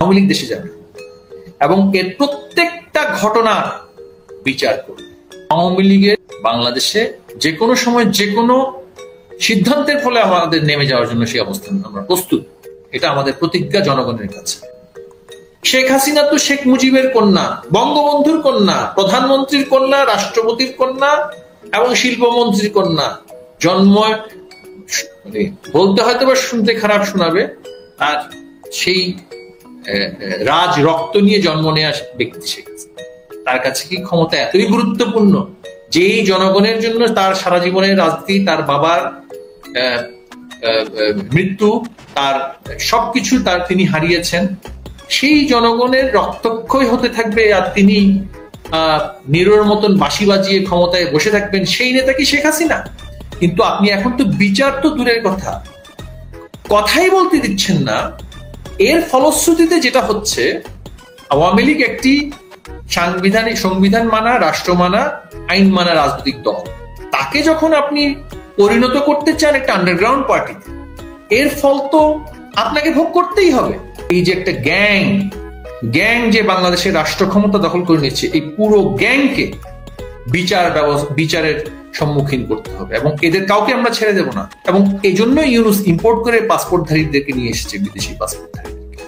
আওয়ামী লীগ দেশে যাবে এবং এর প্রত্যেকটা ঘটনার বিচার করবে। আওয়ামী লীগের বাংলাদেশে যে কোনো সময় যে কোনো সিদ্ধান্তের ফলে আমাদের নেমে যাওয়ার জন্য সেই অবস্থান আমরা প্রস্তুত, এটা আমাদের প্রতিজ্ঞা জনগণের কাছে। শেখ হাসিনা তো শেখ মুজিবের কন্যা, বঙ্গবন্ধুর কন্যা, প্রধানমন্ত্রীর কন্যা, রাষ্ট্রপতির কন্যা এবং শিল্পমন্ত্রীর কন্যা। জন্ম বলতে হয়তো বা শুনতে খারাপ শোনাবে, আর সেই রাজ রক্ত নিয়ে জন্ম নেওয়া ব্যক্তি শেখ হাসিনা, তার কাছে কি ক্ষমতা এতই গুরুত্বপূর্ণ যেই জনগণের জন্য তার সারা জীবনের রাজনীতি, তার বাবার মৃত্যু, তার সবকিছু তিনি হারিয়েছেন, সেই জনগণের রক্তক্ষয় হতে থাকবে আর তিনি নিরোর মতন বাঁশি বাজিয়ে ক্ষমতায় বসে থাকবেন, সেই নেতা কি শেখ হাসিনা? কিন্তু আপনি এখন তো বিচার তো দূরের কথা, কথাই বলতে দিচ্ছেন না। এর ফলশ্রুতিতে যেটা হচ্ছে, আওয়ামী লীগ একটি সংবিধান মানা, রাষ্ট্র মানা, আইন মানা রাজনৈতিক দল, তাকে যখন আপনি পরিণত করতে চান একটা আন্ডারগ্রাউন্ড পার্টিতে, এর ফল তো আপনাকে ভোগ করতেই হবে। এই যে একটা গ্যাং যে বাংলাদেশের রাষ্ট্র ক্ষমতা দখল করে নিচ্ছে, এই পুরো গ্যাংকে বিচারের সম্মুখীন করতে হবে এবং এদের কাউকে আমরা ছেড়ে দেব না। এবং এই জন্য ইউনুস ইম্পোর্ট করে পাসপোর্টধারীদেরকে নিয়ে এসেছে, বিদেশি পাসপোর্টধারীদেরকে।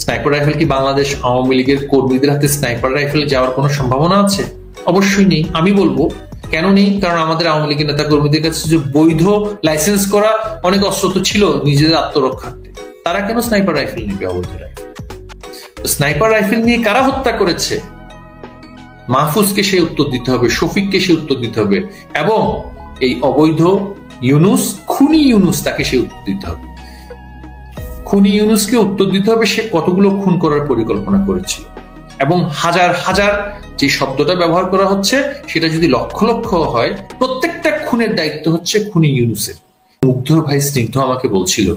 স্নাইপার রাইফেল কি বাংলাদেশ আওয়ামী লীগের কর্মীদের হাতে স্নাইপার রাইফেল যাওয়ার কোনো সম্ভাবনা আছে? অবশ্যই নেই। আমি বলবো কেন নেই, কারণ আমাদের আওয়ামী লীগের নেতা কর্মীদের কাছে যে বৈধ লাইসেন্স করা অনেক অস্ত্র তো ছিল নিজেদের আত্মরক্ষার্থে, তারা কেন স্নাইপার রাইফেল নিবে? অবৈধ রাইফেল। স্নাইপার রাইফেল নিয়ে কারা হত্যা করেছে? মাহফুজকে সে উত্তর দিতে হবে, শফিককে সে উত্তর দিতে হবে, এবং এই অবৈধ ইউনুস, খুনি ইউনুস, তাকে সে উত্তর দিতে হবে। খুনি ইউনুসকে উত্তর দিতে হবে সে কতগুলো খুন করার পরিকল্পনা করেছিল, এবং হাজার হাজার যে শব্দটা ব্যবহার করা হচ্ছে সেটা যদি লক্ষ লক্ষ হয়, প্রত্যেকটা খুনের দায়িত্ব হচ্ছে খুনি ইউনুসের। মুগ্ধর ভাই স্নিগ্ধ আমাকে বলছিল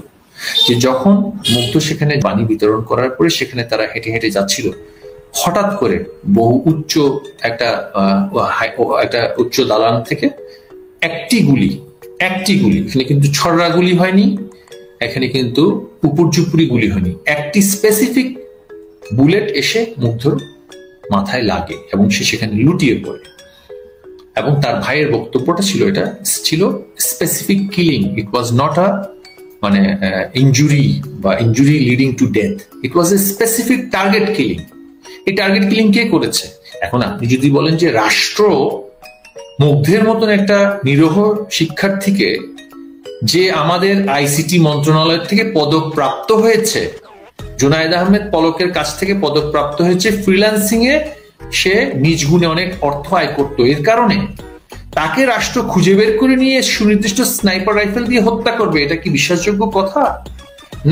যে যখন মুগ্ধ সেখানে বাণী বিতরণ করার পরে সেখানে তারা হেঁটে হেঁটে যাচ্ছিল, হঠাৎ করে বহু একটা উচ্চ দালান থেকে একটি গুলি, এখানে কিন্তু ছড়রা গুলি হয়নি, এখানে কিন্তু উপর্যুপুরি গুলি হয়নি, একটি স্পেসিফিক বুলেট এসে মুগ্ধর মাথায় লাগে এবং সে সেখানে লুটিয়ে পড়ে। এবং তার ভাইয়ের বক্তব্যটা ছিল, এটা ছিল specific killing, it was not injury leading to death, it was a specific target killing. এই টার্গেট কিলিং কে করেছে? এখন আপনি যদি বলেন যে রাষ্ট্র মুগ্ধের মতন একটা নিরীহ শিক্ষার্থীকে, যে আমাদের আইসিটি মন্ত্রণালয় থেকে পদকপ্রাপ্ত হয়েছে, জুনায়েদ আহমেদ পলকের কাছ থেকে পদকপ্রাপ্ত হয়েছে ফ্রিল্যান্সিং এ, সে নিজ গুণে অনেক অর্থ আয় করত, এর কারণে তাকে রাষ্ট্র খুঁজে বের করে নিয়ে সুনির্দিষ্ট স্নাইপার রাইফেল দিয়ে হত্যা করবে? এটা কি বিশ্বাসযোগ্য কথা?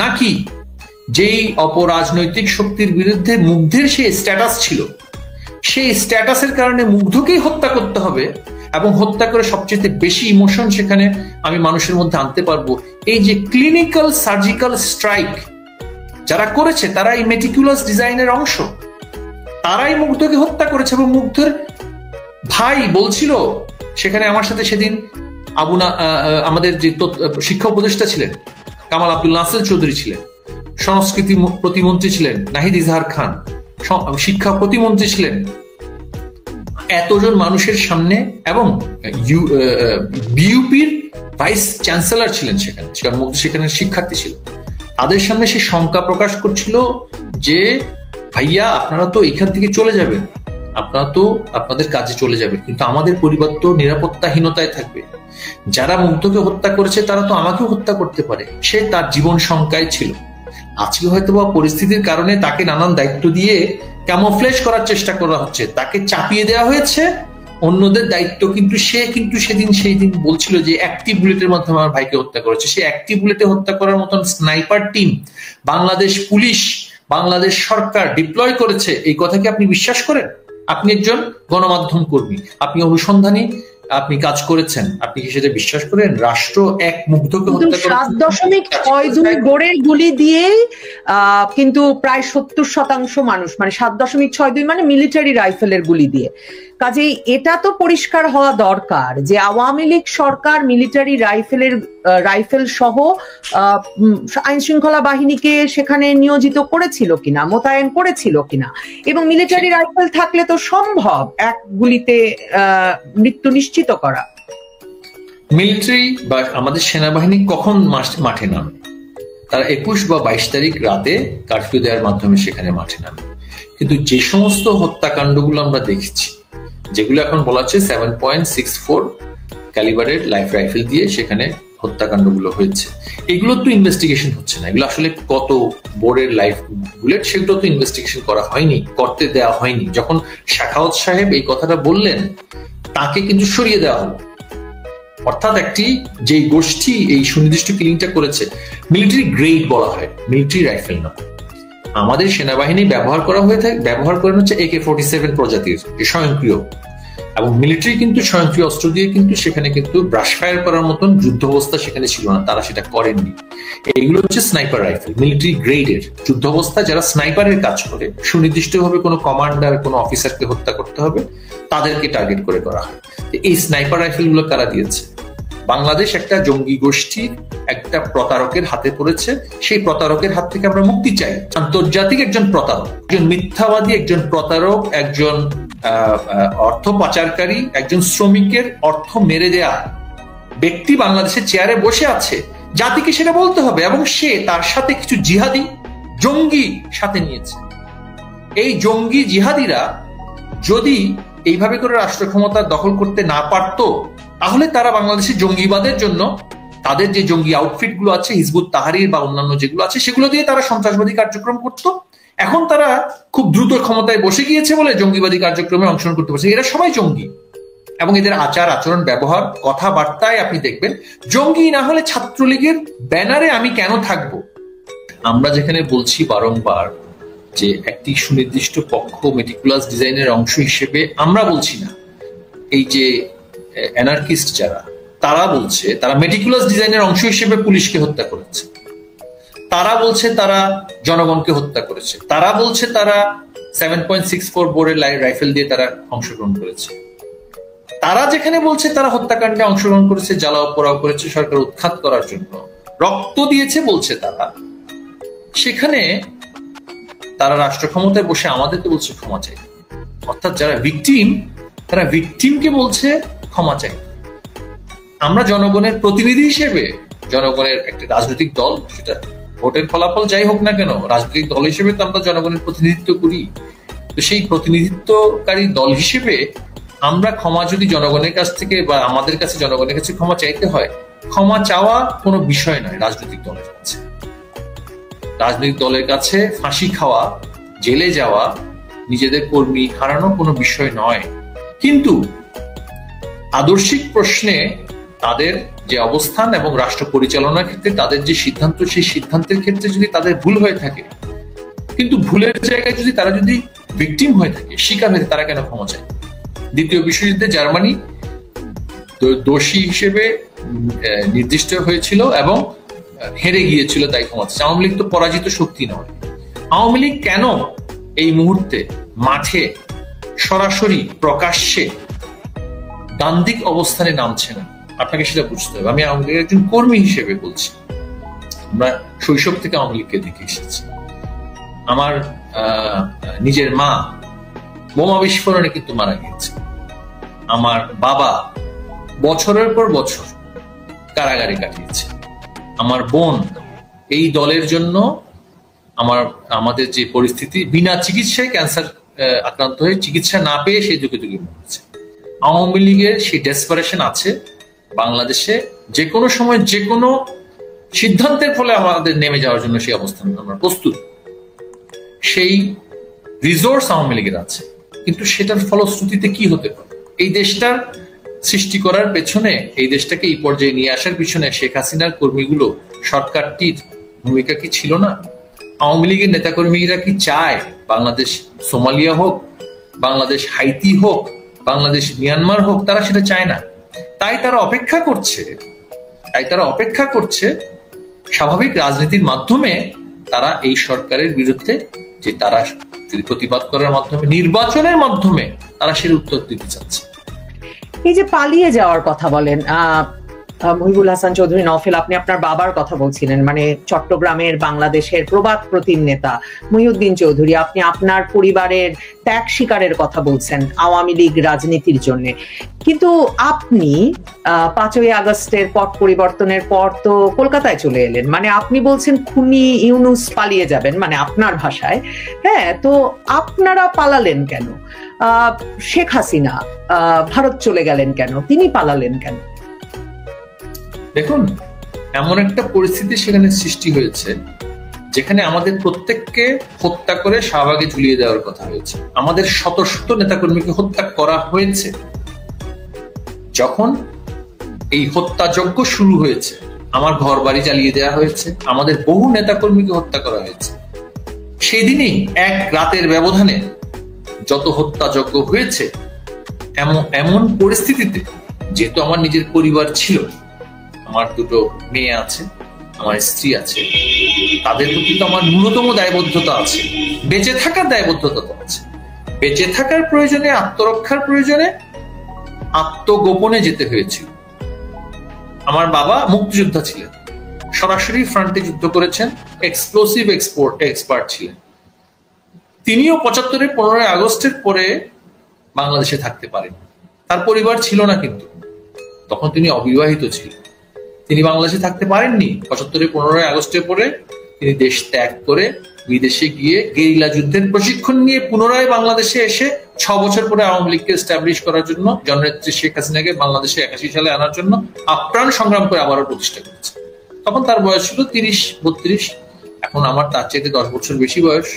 নাকি যেই অপরাজনৈতিক শক্তির বিরুদ্ধে মুগ্ধের সেই স্ট্যাটাস ছিল, সেই স্ট্যাটাসের কারণে মুগ্ধকেই হত্যা করতে হবে, এবং হত্যা করে সবচেয়ে বেশি ইমোশন সেখানে আমি মানুষের মধ্যে আনতে পারবো? এই যে ক্লিনিক্যাল সার্জিক্যাল স্ট্রাইক যারা করেছে, তারা এই মেটিকুলাস ডিজাইনের অংশ, তারাই মুগ্ধকে হত্যা করেছে। এবং মুগ্ধের ভাই বলছিল সেখানে আমার সাথে সেদিন আমাদের যে শিক্ষা উপদেষ্টা ছিলেন কামাল আব্দুল নাসির চৌধুরী ছিলেন, সংস্কৃতি প্রতিমন্ত্রী ছিলেন নাহিদ ইজহার খান, শিক্ষা প্রতিমন্ত্রী ছিলেন, এতজন মানুষের সামনে, এবং বিইউপির ভাইস চ্যান্সেলর ছিলেন সেখানে, সেখানে শিক্ষার্থী ছিল, তাদের সামনে সে শঙ্কা প্রকাশ করছিল যে ভাইয়া আপনারা তো এখান থেকে চলে যাবেন, আপনারা তো আপনাদের কাজে চলে যাবেন, কিন্তু আমাদের পরিবার তো নিরাপত্তাহীনতায় থাকবে, যারা মুগ্ধকে হত্যা করেছে তারা তো আমাকেও হত্যা করতে পারে। সে তার জীবন শঙ্কায় ছিল। আজকে হয়তো বা পরিস্থিতির কারণে তাকে নানান দায়িত্ব দিয়ে ক্যামোফ্লেজ করার চেষ্টা করা হচ্ছে, তাকে চাপিয়ে দেওয়া হয়েছে অন্যদের দায়িত্ব, কিন্তু সে সেই দিন বলছিল যে একটি বুলেটের মাধ্যমে আমার ভাইকে হত্যা করেছে। সে একটি বুলেটে হত্যা করার মতন sniper team Bangladesh police, Bangladesh সরকার ডিপ্লয় করেছে, এই কথা কি আপনি বিশ্বাস করেন? আপনি একজন গণমাধ্যম কর্মী, আপনি অনুসন্ধানী, আপনি কাজ করেছেন, আপনি কি সেটা বিশ্বাস করেন? রাষ্ট্র এক মুগ্ধকে হত্যা করে 7.62 গোড়ের গুলি দিয়ে কিন্তু প্রায় 70% মানুষ, মানে 7.62 মানে মিলিটারি রাইফেলের গুলি দিয়ে কাজেই এটা তো পরিষ্কার হওয়া দরকার যে আওয়ামী লীগ সরকার মিলিটারি রাইফেল সহ আইন শৃঙ্খলা বাহিনীকে সেখানে নিয়োজিত করেছিল কিনা, মোতায়েন করেছিল কিনা, এবং মিলিটারি রাইফেল থাকলে তো সম্ভব এক গুলিতে মৃত্যু নিশ্চিত করা। মিলিটারি বা আমাদের সেনাবাহিনী কখন মাঠে নামে? তারা 21 বা 22 তারিখ রাতে কারফিউ দেওয়ার মাধ্যমে সেখানে মাঠে নামে। কিন্তু যে সমস্ত হত্যাকাণ্ডগুলো আমরা দেখেছি, যেগুলো এখন বলা হচ্ছে 7.64 ক্যালিবারের লাইফ রাইফেল দিয়ে সেখানে হত্যাকাণ্ডগুলো হয়েছে, এগুলো তো ইনভেস্টিগেশন হচ্ছে না। এগুলো আসলে কত বোরের লাইফ বুলেট, সেগুলো তো ইনভেস্টিগেশন করা হয়নি, করতে দেওয়া হয়নি। যখন সাখাওয়াত সাহেব এই কথাটা বললেন, তাকে কিন্তু সরিয়ে দেওয়া হলো। অর্থাৎ একটি যে গোষ্ঠী এই সুনির্দিষ্ট কিলিংটা করেছে, মিলিটারি গ্রেড বলা হয়, মিলিটারি রাইফেল না। আমাদের সেনাবাহিনী ব্যবহার করেন হচ্ছে AK-47 প্রজাতির স্বয়ংক্রিয়, এবং মিলিটারি কিন্তু স্বয়ংক্রিয় অস্ত্র দিয়ে কিন্তু সেখানে কিন্তু ব্রাশ ফায়ার করার মতন যুদ্ধ অবস্থা সেখানে ছিল না, তারা সেটা করেননি। এইগুলো হচ্ছে স্নাইপার রাইফেল, মিলিটারি গ্রেডের যুদ্ধ অবস্থা যারা স্নাইপারের কাজ করে, সুনির্দিষ্টভাবে কোনো কমান্ডার কোনো অফিসারকে হত্যা করতে হবে তাদেরকে টার্গেট করে করা হয়। এই স্নাইপার রাইফেল গুলো কারা দিয়েছে? বাংলাদেশ একটা জঙ্গি গোষ্ঠী, একটা প্রতারকের হাতে পড়েছে। সেই প্রতারকের হাত থেকে আমরা মুক্তি চাই। আন্তর্জাতিক একজন প্রতারক, একজন মিথ্যাবাদী, একজন প্রতারক, একজন অর্থ পাচারকারী, একজন শ্রমিকের অর্থ মেরে দেয়া ব্যক্তি বাংলাদেশের চেয়ারে বসে আছে, জাতিকে সেটা বলতে হবে। এবং সে তার সাথে কিছু জিহাদি জঙ্গি সাথে নিয়েছে। এই জঙ্গি জিহাদিরা যদি এইভাবে করে রাষ্ট্র ক্ষমতা দখল করতে না পারতো, তাহলে তারা বাংলাদেশের জঙ্গিবাদের জন্য তাদের যে জঙ্গি আউটফিট গুলো আছে, হিজবুত তাহরির বা অন্যান্য যেগুলো আছে, সেগুলো দিয়ে তারা সন্ত্রাসবাদী কার্যক্রম করত। এখন তারা খুব দ্রুত ক্ষমতায় বসে গিয়েছে বলে জঙ্গিবাদী কার্যক্রমে অংশগ্রহণ করতে পারছে। এরা সবাই জঙ্গি, এবং এদের আচার আচরণ ব্যবহার কথাবার্তায় আপনি দেখবেন জঙ্গি না হলে ছাত্রলীগের ব্যানারে আমি কেন থাকবো? আমরা যেখানে বলছি বারংবার যে একটি সুনির্দিষ্ট পক্ষ মেটিকুলাস ডিজাইনের অংশ হিসেবে, আমরা বলছি না, এই যে অ্যানার্কিস্ট যারা, তারা বলছে তারা মেটিকুলাস ডিজাইনের অংশ হিসেবে পুলিশকে হত্যা করেছে, তারা বলছে তারা জনগণকে হত্যা করেছে, তারা বলছে তারা 7.64 বোরের রাইফেল দিয়ে তারা অংশগ্রহণ করেছে। তারা যেখানে বলছে তারা হত্যাকাণ্ডে অংশগ্রহণ করেছে, জ্বালাও পোড়াও করেছে সরকার উৎখাত করার জন্য, রক্ত দিয়েছে বলছে তারা, সেখানে তারা রাষ্ট্র ক্ষমতায় বসে আমাদেরকে বলছে ক্ষমা চাই। অর্থাৎ যারা ভিকটিম, তারা ভিকটিমকে বলছে ক্ষমা চাই। আমরা জনগণের প্রতিনিধি হিসেবে, জনগণের একটা রাজনৈতিক দল, সেটা ভোটের ফলাফল যাই হোক না কেন, রাজনৈতিক দল হিসেবে তো আমরা জনগণের প্রতিনিধিত্ব করি। তো সেই প্রতিনিধিত্বকারী দল হিসেবে আমরা ক্ষমা যদি জনগণের কাছ থেকে বা আমাদের কাছে জনগণের কাছে ক্ষমা চাইতে হয়, ক্ষমা চাওয়া কোনো বিষয় নয় রাজনৈতিক দলের কাছে। রাজনৈতিক দলের কাছে ফাঁসি খাওয়া, জেলে যাওয়া, নিজেদের কর্মী হারানো কোনো বিষয় নয়। কিন্তু আদর্শিক প্রশ্নে তাদের যে অবস্থান এবং রাষ্ট্র পরিচালনার ক্ষেত্রে তাদের যে সিদ্ধান্ত, সেই সিদ্ধান্তের ক্ষেত্রে যদি তাদের ভুল হয়ে থাকে, কিন্তু ভুলের জায়গায় যদি তারা যদি ভিকটিম হয়ে থাকে, শিকার হয়ে থাকে, তারা কেন ক্ষমা চায়? দ্বিতীয় বিশ্বযুদ্ধে জার্মানি দোষী হিসেবে নির্দিষ্ট হয়েছিল এবং হেরে গিয়েছিল, তাই ক্ষমা চায়। আওয়ামী লীগ তো পরাজিত শক্তি নয়। আওয়ামী লীগ কেন এই মুহূর্তে মাঠে সরাসরি প্রকাশ্যে দ্বান্দ্বিক অবস্থানে নামছে না? আপনাকে সেটা বুঝতে হবে। আমি আওয়ামী লীগের একজন কর্মী হিসেবে বলছি, আমরা শৈশব থেকে আওয়ামী লীগকে দেখে এসেছি। আমার নিজের মা বোমা বিস্ফোরণে কিন্তু মারা গিয়েছে। আমার বাবা বছরের পর বছর কারাগারে কাটিয়েছে। আমার বোন এই দলের জন্য আমাদের যে পরিস্থিতি, বিনা চিকিৎসায় ক্যান্সার আক্রান্ত হয়ে চিকিৎসা না পেয়ে সেই যুগে যুগে মরেছে। আওয়ামী লীগের সেই ডেসপারেশন আছে বাংলাদেশে, যে কোনো সময় যে কোনো সিদ্ধান্তের ফলে আমাদের নেমে যাওয়ার জন্য সেই অবস্থান আমরা প্রস্তুত। সেই রিসোর্স আওয়ামী লীগের আছে, কিন্তু সেটার ফলশ্রুতিতে কি হতে পারে? এই দেশটার সৃষ্টি করার পেছনে, এই দেশটাকে এই পর্যায়ে নিয়ে আসার পিছনে শেখ হাসিনার কর্মীগুলো, সরকারটির ভূমিকা কি ছিল না? আওয়ামী লীগের নেতাকর্মীরা কি চায় বাংলাদেশ সোমালিয়া হোক, বাংলাদেশ হাইতি হোক, বাংলাদেশ মিয়ানমার হোক? তারা সেটা চায় না। তাই তারা অপেক্ষা করছে স্বাভাবিক রাজনীতির মাধ্যমে তারা এই সরকারের বিরুদ্ধে যে তারা যদি প্রতিবাদ করার মাধ্যমে, নির্বাচনের মাধ্যমে তারা সের উত্তর দিতে চাচ্ছে। এই যে পালিয়ে যাওয়ার কথা বলেন মহিবুল হাসান চৌধুরী নওফেল, আপনি আপনার বাবার কথা বলছিলেন, মানে চট্টগ্রামের বাংলাদেশের প্রবাদপ্রতিম নেতা মহিউদ্দিন চৌধুরী, আপনি আপনার পরিবারের ত্যাগ শিকারের কথা বলছেন আওয়ামী লীগ রাজনীতির জন্য। কিন্তু আপনি 5ই আগস্টের পট পরিবর্তনের পর তো কলকাতায় চলে এলেন, মানে আপনি বলছেন খুনি ইউনূস পালিয়ে যাবেন, মানে আপনার ভাষায়। হ্যাঁ, তো আপনারা পালালেন কেন? শেখ হাসিনা ভারত চলে গেলেন কেন? তিনি পালালেন কেন? দেখুন, এমন একটা পরিস্থিতি সেখানে সৃষ্টি হয়েছে যেখানে আমাদের প্রত্যেককে হত্যা করে শাহবাগে ঝুলিয়ে দেওয়ার কথা হয়েছে। আমাদের শত শত নেতাকর্মীকে হত্যা করা হয়েছে। যখন এই হত্যাযজ্ঞ শুরু হয়েছে, আমার ঘর বাড়ি জ্বালিয়ে দেওয়া হয়েছে, আমাদের বহু নেতাকর্মীকে হত্যা করা হয়েছে। সেদিনই এক রাতের ব্যবধানে যত হত্যাযজ্ঞ হয়েছে, এমন পরিস্থিতিতে যেহেতু আমার নিজের পরিবার ছিল, আমার দুটো মেয়ে আছে, আমার স্ত্রী আছে, তাদের প্রতি তো আমার ন্যূনতম দায়বদ্ধতা আছে, বেঁচে থাকার দায়বদ্ধতা তো আছে। বেঁচে থাকার প্রয়োজনে, আত্মরক্ষার প্রয়োজনে আত্মগোপনে যেতে হয়েছিল। আমার বাবা মুক্তিযোদ্ধা ছিলেন, সরাসরি ফ্রন্টে যুদ্ধ করেছেন, এক্সপ্লোসিভ এক্সপার্ট ছিলেন। তিনিও 75-এর 15ই আগস্টের পরে বাংলাদেশে থাকতে পারেন। তার পরিবার ছিল না, কিন্তু তখন তিনি অবিবাহিত ছিলেন। তিনি বাংলাদেশে থাকতে পারেননি। 75-এর 15ই আগস্টের পরে তিনি দেশ ত্যাগ করে বিদেশে গিয়ে গেরিলা যুদ্ধের প্রশিক্ষণ নিয়ে পুনরায় বাংলাদেশে এসে 6 বছর পরে আওয়ামী লীগকে এস্টাবলিশ করার জন্য, জননেত্রী শেখ হাসিনাকে বাংলাদেশে 81 সালে আনার জন্য আপ্রাণ সংগ্রাম করে আবারও প্রতিষ্ঠা করেছে। তখন তার বয়স ছিল 30-32। এখন আমার তার চাইতে 10 বছর বেশি বয়স।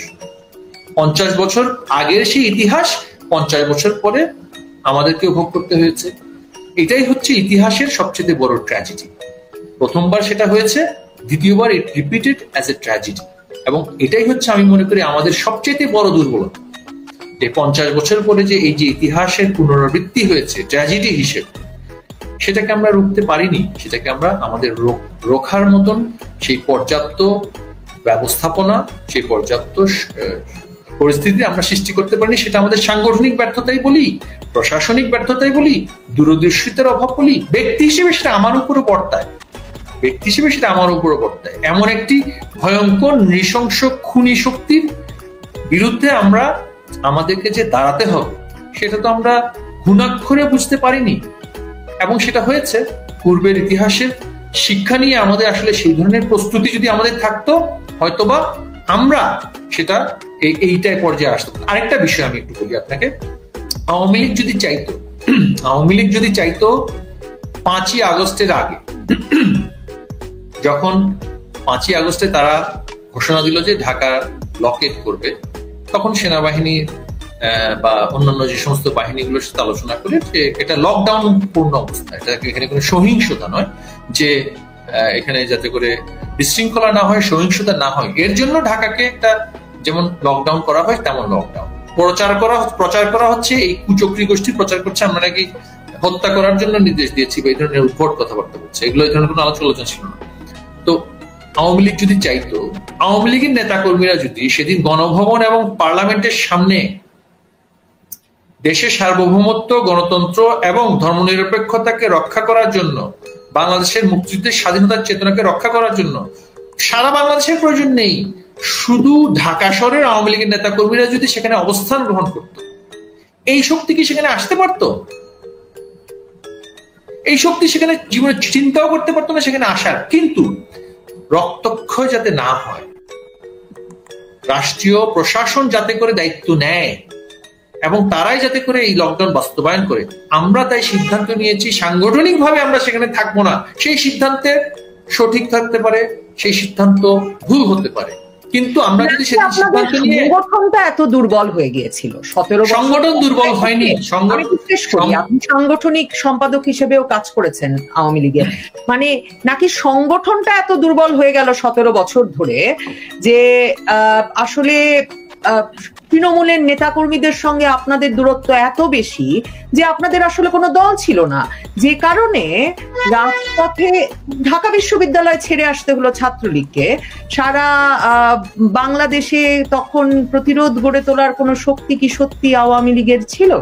50 বছর আগের সেই ইতিহাস 50 বছর পরে আমাদেরকে ভোগ করতে হয়েছে। এটাই হচ্ছে ইতিহাসের সবচেয়ে বড় ট্র্যাজেডি। প্রথমবার সেটা হয়েছে, দ্বিতীয়বার ইট রিপিটেড অ্যাজ এ ট্র্যাজেডি। এবং এটাই হচ্ছে, আমি মনে করি, আমাদের সবচেয়ে বড় দুর্বলতা, যে 50 বছর পরে যে এই যে ইতিহাসের পুনরাবৃত্তি হয়েছে ট্র্যাজেডি হিসেবে, সেটাকে আমরা রুখতে পারিনি। সেটাকে আমরা আমাদের রোখার মতন সেই পর্যাপ্ত ব্যবস্থাপনা, সেই পর্যাপ্ত পরিস্থিতি আমরা সৃষ্টি করতে পারিনি। সেটা আমাদের সাংগঠনিক ব্যর্থতাই বলি, প্রশাসনিক ব্যর্থতাই বলি, দূরদর্শিতার অভাব বলি। ব্যক্তি হিসেবে সেটা আমার উপরও বর্তায়, এমন একটি ভয়ঙ্কর নৃশংস খুনি শক্তির বিরুদ্ধে আমাদেরকে যে দাঁড়াতে হবে, সেটা তো আমরা ঘুণাক্ষরে বুঝতে পারিনি। এবং সেটা হয়েছে পূর্বের ইতিহাসের শিক্ষা নিয়ে আমাদের আসলে সেই ধরনের প্রস্তুতি যদি আমাদের থাকতো, হয়তোবা আমরা সেটা এইটাই পর্যায়ে আসতো। আরেকটা বিষয় আমি একটু বলি আপনাকে, আওয়ামী লীগ যদি চাইতো 5ই আগস্টের আগে, যখন 5ই আগস্টে তারা ঘোষণা দিল যে ঢাকা ব্লকেট করবে, তখন সেনাবাহিনী বা অন্যান্য যে সমস্ত বাহিনীগুলোর সাথে আলোচনা করে যে এটা লকডাউন পূর্ণ অবস্থা, এখানে কোনো সহিংসতা নয়, যে এখানে যাতে করে বিশৃঙ্খলা না হয়, সহিংসতা না হয়, এর জন্য ঢাকাকে একটা যেমন লকডাউন করা হয় তেমন লকডাউন প্রচার করা হচ্ছে। এই কুচক্রী গোষ্ঠী প্রচার করছে আমরা নাকি হত্যা করার জন্য নির্দেশ দিয়েছি, বা এই ধরনের উদ্ভট কথাবার্তা বলছে। এগুলো এই ধরনের কোনো আলোচনা ছিল না। তো আওয়ামী লীগ যদি চাইতো, আওয়ামী লীগের নেতাকর্মীরা যদি সেদিন গণভবন এবং পার্লামেন্টের সামনে দেশের সার্বভৌমত্ব, গণতন্ত্র এবং ধর্মনিরপেক্ষতাকে রক্ষা করার জন্য, বাংলাদেশের মুক্তিযুদ্ধের স্বাধীনতার চেতনাকে রক্ষা করার জন্য, সারা বাংলাদেশের প্রয়োজন নেই, শুধু ঢাকা শহরের আওয়ামী লীগের নেতাকর্মীরা যদি সেখানে অবস্থান গ্রহণ করত, এই শক্তি কি সেখানে আসতে পারত? এই শক্তি সেখানে জীবনে চিন্তাও করতে পারতো না সেখানে আসার। কিন্তু রক্তক্ষয় যাতে না হয়, রাষ্ট্রীয় প্রশাসন যাতে করে দায়িত্ব নেয় এবং তারাই যাতে করে এই লকডাউন বাস্তবায়ন করে, আমরা তাই সিদ্ধান্ত নিয়েছি সাংগঠনিকভাবে আমরা সেখানে থাকবো না। সেই সিদ্ধান্তে সঠিক থাকতে পারে, সেই সিদ্ধান্ত ভুল হতে পারে, কিন্তু আমরা যদি সেই সিদ্ধান্ত নিয়ে, সংগঠনটা এত দুর্বল হয়ে গিয়েছিল 17 বছর। সংগঠন দুর্বল হয়নি। আপনি সাংগঠনিক সম্পাদক হিসেবেও কাজ করেছেন আওয়ামী লীগের, মানে নাকি সংগঠনটা এত দুর্বল হয়ে গেল 17 বছর ধরে যে আসলে তৃণমূলের নেতাকর্মীদের সঙ্গে আপনাদের দূরত্ব এত বেশি যে আপনাদের আসলে কোনো দল ছিল না, যে কারণে রাজপথে ঢাকা বিশ্ববিদ্যালয় ছেড়ে আসতে হলো ছাত্রলীগকে। সারা বাংলাদেশে তখন প্রতিরোধ গড়ে তোলার কোনো শক্তি কি সত্যি আওয়ামী লীগের ছিল?